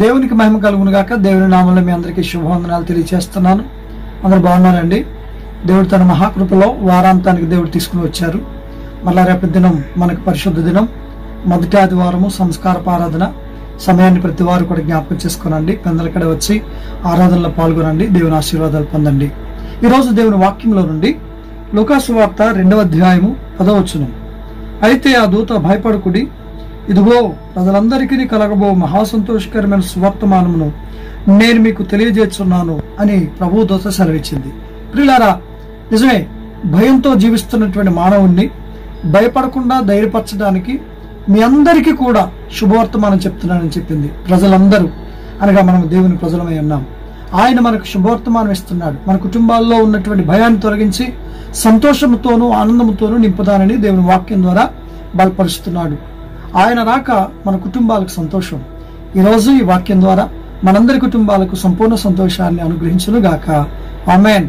దేవునికి మహిమ కలుగును గాక. దేవుని నామంలో మీ అందరికీ శుభవందనాలు తెలియజేస్తున్నాను. అందరు బాగున్నారండి? దేవుడు తన మహాకృపలో వారాంతానికి దేవుడు తీసుకుని వచ్చారు. మళ్ళా రేపటి దినం మనకు పరిశుద్ధ దినం, మొదటి ఆదివారము సంస్కార ఆరాధన సమయాన్ని ప్రతి వారు కూడా జ్ఞాపకం చేసుకోనండి. పెందలకడ వచ్చి ఆరాధనలో పాల్గొనండి. దేవుని ఆశీర్వాదాలు పొందండి. ఈరోజు దేవుని వాక్యంలో నుండి లూకాసు వార్త 2వ అధ్యాయము 10వ వచనం. అయితే ఆ దూత భయపడకుడి, ఇదిగో ప్రజలందరికీ కలగబో మహాసంతోషకరమైన సువర్తమానమును నేను మీకు తెలియజేస్తున్నాను అని ప్రభు దూత సెలవిచ్చింది. ప్రియులారా, నిజమే, భయంతో జీవిస్తున్నటువంటి మానవుణ్ణి భయపడకుండా ధైర్యపరచడానికి మీ అందరికీ కూడా శుభవర్తమానం చెప్తున్నానని చెప్పింది. ప్రజలందరూ అనగా మనం దేవుని ప్రజలమై ఉన్నాం. ఆయన మనకు శుభవర్తమానం ఇస్తున్నాడు. మన కుటుంబాల్లో ఉన్నటువంటి భయాన్ని తొలగించి సంతోషంతోనూ ఆనందంతోనూ నింపుదానని దేవుని వాక్యం ద్వారా బలపరుస్తున్నాడు. ఆయన రాక మన కుటుంబాలకు సంతోషం. ఈరోజు ఈ వాక్యం ద్వారా మనందరి కుటుంబాలకు సంపూర్ణ సంతోషాన్ని అనుగ్రహించును గాక. ఆమేన్.